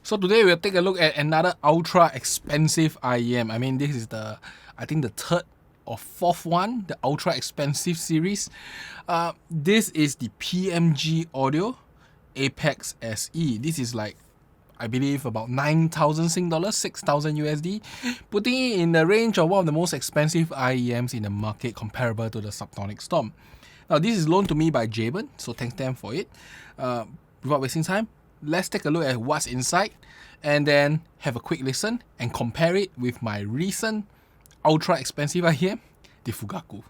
So today we'll take a look at another ultra expensive IEM. I mean, this is I think the third or fourth one, the ultra expensive series. This is the PMGAudio APX SE. This is like, I believe, about 9,000 Sing dollars, 6,000 USD, putting it in the range of one of the most expensive IEMs in the market, comparable to the Subsonic Storm. Now, this is loaned to me by Jaben, so thanks them for it. Without wasting time, let's take a look at what's inside and then have a quick listen and compare it with my recent ultra expensive IEM, the Fugaku.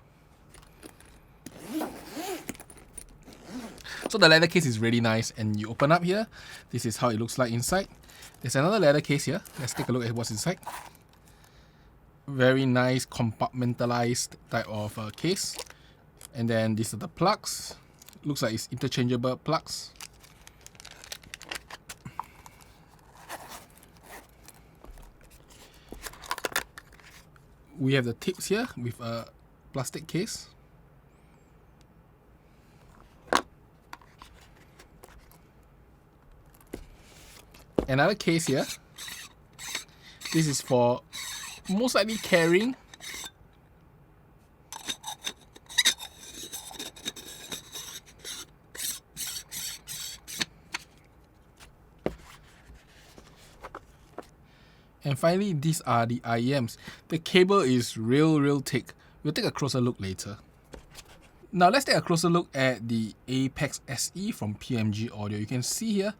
So the leather case is really nice, and you open up here, this is how it looks like inside. There's another leather case here. Let's take a look at what's inside. Very nice compartmentalized type of case. And then these are the plugs. Looks like it's interchangeable plugs. We have the tips here with a plastic case. Another case here. This is for most likely carrying. And finally, these are the IEMs. The cable is real thick. We'll take a closer look later. Now let's take a closer look at the APX SE from PMGAudio. You can see here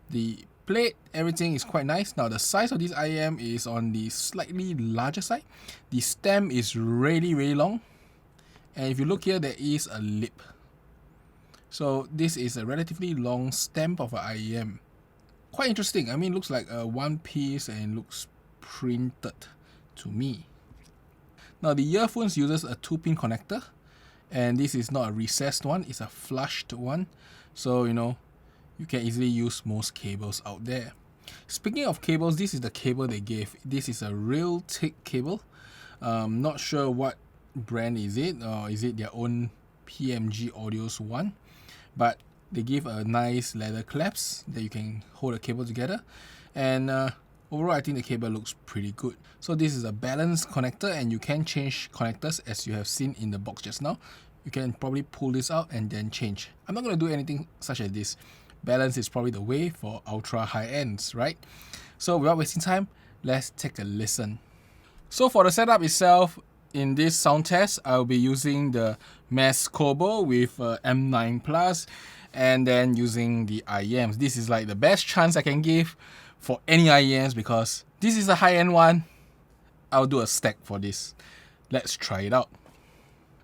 the plate, everything is quite nice. Now the size of this IEM is on the slightly larger side. The stem is really long. And if you look here, there is a lip. So this is a relatively long stem of an IEM. Quite interesting. I mean, it looks like a one piece and looks printed to me. Now the earphones uses a 2-pin connector, and this is not a recessed one, it's a flushed one. So, you know, you can easily use most cables out there. Speaking of cables, this is the cable they gave. This is a real thick cable. Not sure what brand is it, or is it their own PMGAudio's one, but they give a nice leather clasp that you can hold the cable together. And overall, I think the cable looks pretty good. So this is a balanced connector, and you can change connectors as you have seen in the box just now. You can probably pull this out and then change. I'm not going to do anything such as this. Balance is probably the way for ultra high ends, right? So without wasting time, let's take a listen. So for the setup itself, in this sound test, I'll be using the Mesh Kobo with M9 Plus, and then using the IEMs. This is like the best chance I can give for any IEMs because this is a high-end one. I'll do a stack for this. Let's try it out.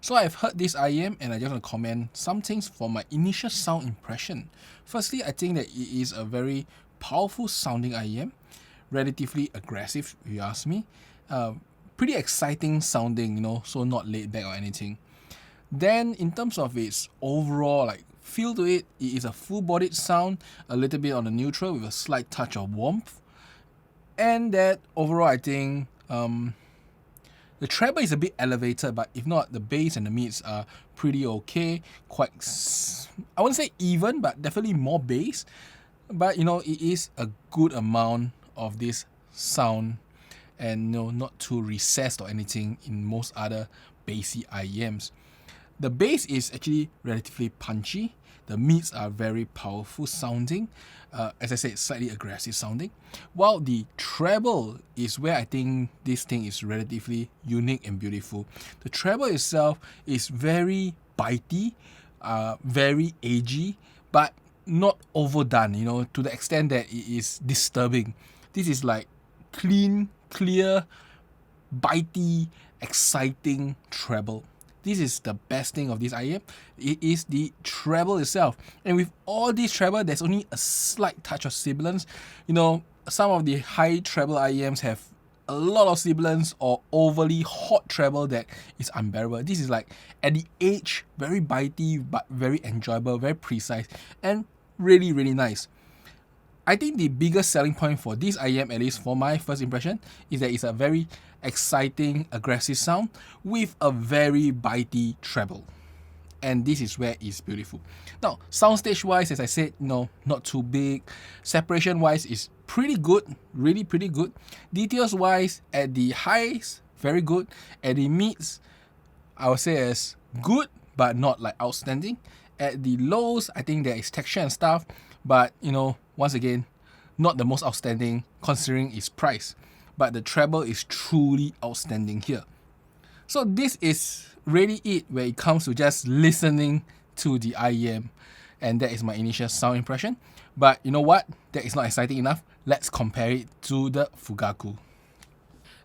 So I've heard this IEM, and I just want to comment some things for my initial sound impression. Firstly, I think that it is a very powerful sounding IEM, relatively aggressive if you ask me. Pretty exciting sounding, you know, so not laid back or anything. Then in terms of its overall like feel to it, it is a full-bodied sound, a little bit on the neutral with a slight touch of warmth. And that overall, I think the treble is a bit elevated, but if not, the bass and the mids are pretty okay. Quite, I wouldn't say even, but definitely more bass. But you know, it is a good amount of this sound, and no, not too recessed or anything in most other bassy IEMs. The bass is actually relatively punchy. The mids are very powerful sounding. As I said, slightly aggressive sounding. While the treble is where I think this thing is relatively unique and beautiful. The treble itself is very bitey, very edgy, but not overdone, you know, to the extent that it is disturbing. This is like clean, clear, bitey, exciting treble. This is the best thing of this IEM. It is the treble itself. And with all this treble, there's only a slight touch of sibilance. You know, some of the high treble IEMs have a lot of sibilance or overly hot treble that is unbearable. This is like at the edge, very bitey, but very enjoyable, very precise, and really nice. I think the biggest selling point for this IEM, at least for my first impression, is that it's a very exciting, aggressive sound with a very bitey treble. And this is where it's beautiful. Now, soundstage wise, as I said, no, not too big. Separation wise is pretty good, really pretty good. Details wise, at the highs, very good. At the mids, I would say as good, but not like outstanding. At the lows, I think there is texture and stuff, but you know, once again, not the most outstanding considering its price. But the treble is truly outstanding here. So this is really it when it comes to just listening to the IEM, and that is my initial sound impression. But you know what? That is not exciting enough. Let's compare it to the Fugaku.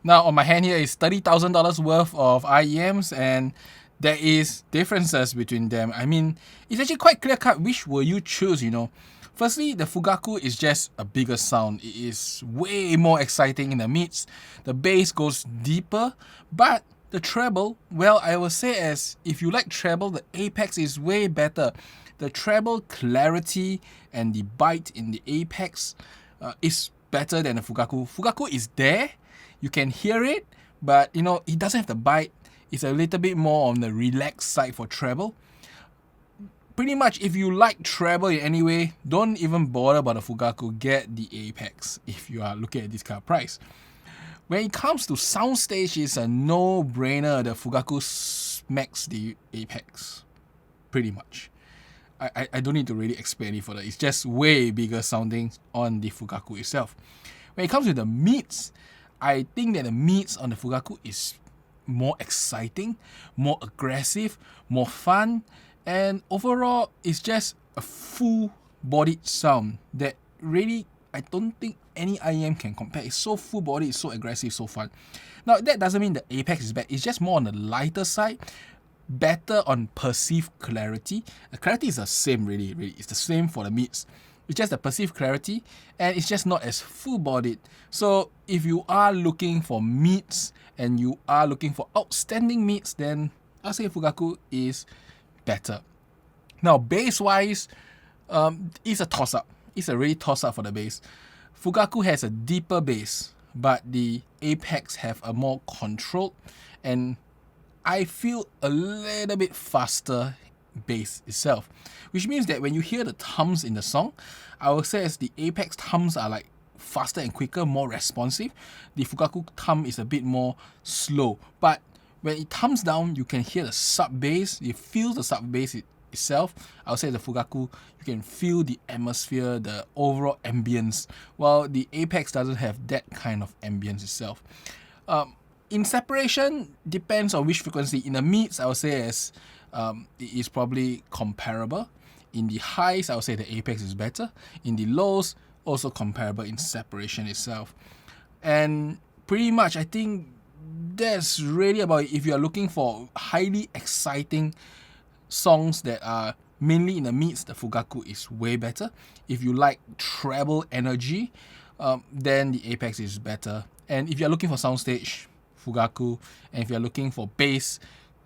Now on my hand here is $30,000 worth of IEMs, and there is differences between them. I mean, it's actually quite clear cut which will you choose, you know. Firstly, the Fugaku is just a bigger sound. It is way more exciting in the mids. The bass goes deeper, but the treble, well, I will say as if you like treble, the Apex is way better. The treble clarity and the bite in the Apex is better than the Fugaku. Fugaku is there, you can hear it, but you know, it doesn't have the bite. It's a little bit more on the relaxed side for treble. Pretty much, if you like treble in any way, don't even bother about the Fugaku, get the Apex if you are looking at this kind of price. When it comes to soundstage, it's a no-brainer. The Fugaku smacks the Apex, pretty much. I don't need to really explain any further. It's just way bigger sounding on the Fugaku itself. When it comes to the mids, I think that the mids on the Fugaku is more exciting, more aggressive, more fun, and overall, it's just a full-bodied sound that really, I don't think any IEM can compare. It's so full-bodied, it's so aggressive, so fun. Now, that doesn't mean the Apex is bad. It's just more on the lighter side, better on perceived clarity. The clarity is the same, really. It's the same for the mids. It's just the perceived clarity, and it's just not as full-bodied. So, if you are looking for mids, and you are looking for outstanding mids, then I'll say Fugaku is better. Now, bass-wise, it's a toss-up. It's a really toss-up for the bass. Fugaku has a deeper bass, but the Apex have a more controlled and I feel a little bit faster bass itself, which means that when you hear the toms in the song, I would say as the Apex toms are like faster and quicker, more responsive. The Fugaku tom is a bit more slow, but when it comes down, you can hear the sub bass. You feel the sub bass itself. I would say the Fugaku, you can feel the atmosphere, the overall ambience, while the Apex doesn't have that kind of ambience itself. In separation, depends on which frequency. In the mids, I would say as it is probably comparable. In the highs, I would say the Apex is better. In the lows, also comparable in separation itself. And pretty much, I think that's really about it. If you are looking for highly exciting songs that are mainly in the mids, the Fugaku is way better. If you like treble energy, then the Apex is better. And if you're looking for soundstage, Fugaku. And if you're looking for bass,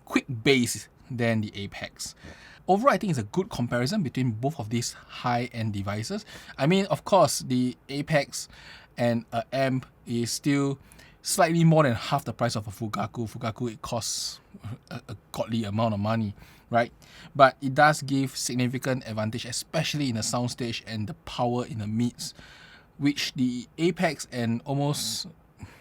quick bass, then the Apex. Overall, I think it's a good comparison between both of these high-end devices. I mean, of course, the Apex and an amp is still slightly more than half the price of a Fugaku. Fugaku, it costs a godly amount of money, right? But it does give significant advantage, especially in the soundstage and the power in the mids, which the Apex and almost...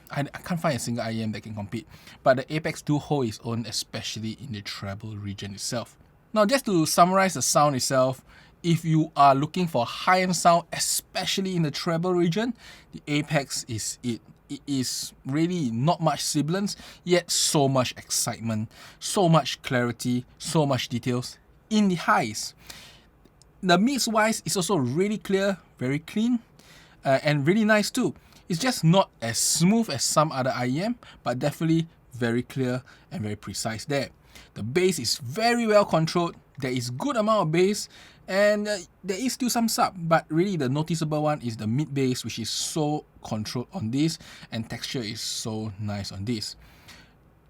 I can't find a single IEM that can compete, but the Apex do hold its own, especially in the treble region itself. Now, just to summarize the sound itself, if you are looking for high-end sound, especially in the treble region, the Apex is it. It is really not much sibilance, yet so much excitement, so much clarity, so much details in the highs. The mids-wise is also really clear, very clean, and really nice too. It's just not as smooth as some other IEM, but definitely very clear and very precise there. The bass is very well controlled. There is good amount of bass, and there is still some sub, but really the noticeable one is the mid bass, which is so controlled on this, and texture is so nice on this.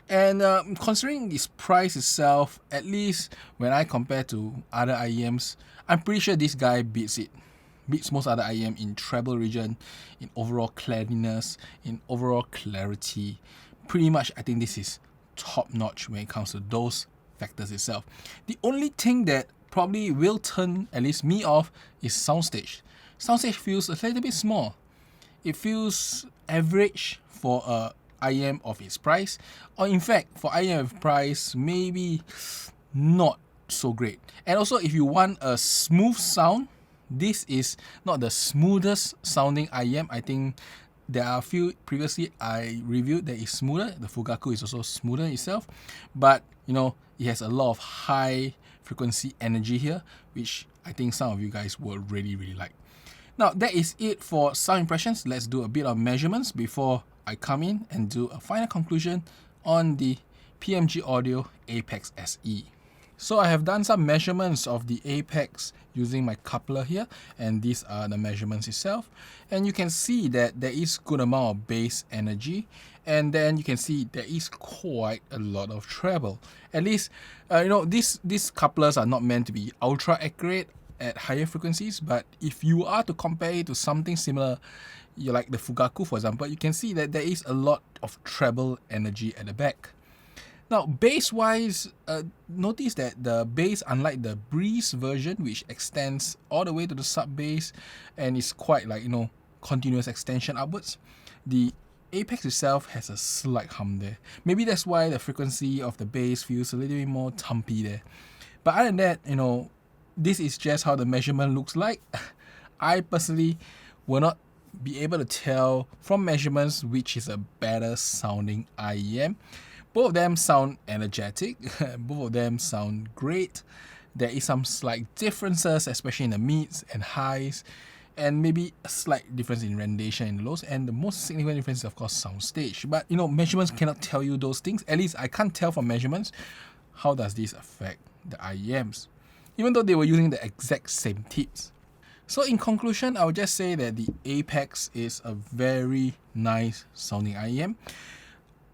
And considering this price itself, at least when I compare to other IEMs, I'm pretty sure this guy beats it. Beats most other IEM in treble region, in overall cleanliness, in overall clarity. Pretty much, I think this is top notch when it comes to those factors itself. The only thing that probably will turn at least me off is soundstage. Soundstage feels a little bit small. it feels average for a IEM of its price, or in fact for IEM of price maybe not so great. And also, if you want a smooth sound, this is not the smoothest sounding IEM. I think there are a few previously I reviewed that is smoother. The Fugaku is also smoother itself, but you know, it has a lot of high frequency energy here, which I think some of you guys will really like. Now that is it for sound impressions. Let's do a bit of measurements before I come in and do a final conclusion on the PMGAudio APX SE. So I have done some measurements of the APX using my coupler here, and these are the measurements itself. And you can see that there is good amount of bass energy, and then you can see there is quite a lot of treble. At least, you know, these couplers are not meant to be ultra accurate at higher frequencies, but if you are to compare it to something similar, you like the Fugaku for example, you can see that there is a lot of treble energy at the back. Now bass wise, notice that the bass, unlike the Breeze version which extends all the way to the sub bass and is quite like, you know, continuous extension upwards, the APX itself has a slight hum there. Maybe that's why the frequency of the bass feels a little bit more thumpy there. But other than that, you know, this is just how the measurement looks like. I personally will not be able to tell from measurements which is a better sounding IEM. Both of them sound energetic, both of them sound great. There is some slight differences, especially in the mids and highs, and maybe a slight difference in rendition in the lows, and the most significant difference is of course soundstage. But you know, measurements cannot tell you those things. At least I can't tell from measurements how does this affect the IEMs, even though they were using the exact same tips. So in conclusion, I would just say that the APX is a very nice sounding IEM.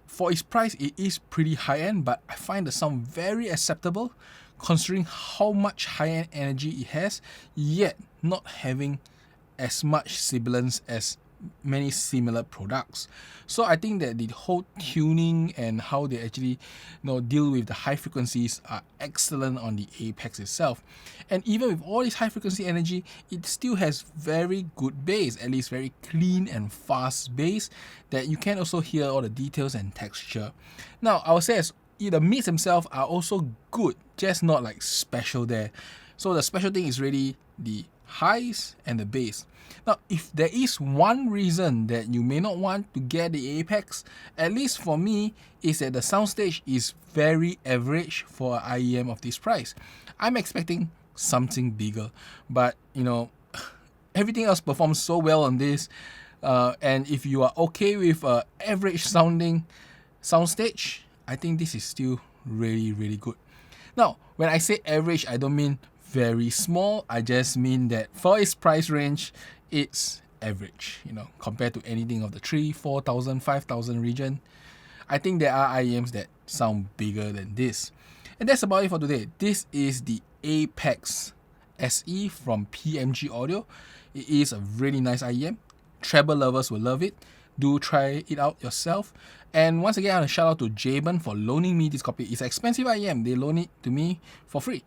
For its price, it is pretty high-end, but I find the sound very acceptable considering how much high-end energy it has, yet not having as much sibilance as many similar products. So I think that the whole tuning and how they actually, you know, deal with the high frequencies are excellent on the APX itself. And even with all this high frequency energy, it still has very good bass, at least very clean and fast bass that you can also hear all the details and texture. Now I would say as the mids themselves are also good, just not like special there. So the special thing is really the highs and the bass. Now, if there is one reason that you may not want to get the APX, at least for me, is that the soundstage is very average for an IEM of this price. I'm expecting something bigger, but you know, everything else performs so well on this, and if you are okay with average sounding soundstage, I think this is still really good. Now, when I say average, I don't mean very small. I just mean that for its price range, it's average, you know, compared to anything of the 3,000, 4,000, 5,000 region. I think there are IEMs that sound bigger than this. And that's about it for today. This is the APX SE from PMGAudio. It is a really nice IEM. Treble lovers will love it. Do try it out yourself. And once again, I want to shout out to Jaben for loaning me this copy. It's an expensive IEM. They loan it to me for free.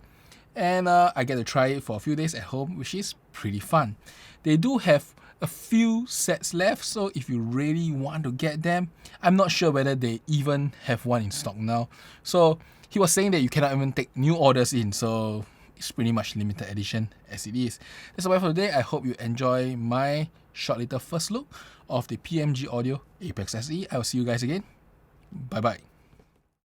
And I get to try it for a few days at home, which is pretty fun. They do have a few sets left, so if you really want to get them, I'm not sure whether they even have one in stock now. So he was saying that you cannot even take new orders in, so it's pretty much limited edition as it is. That's all for today. I hope you enjoy my short little first look of the PMGAudio APX SE. I will see you guys again. Bye bye.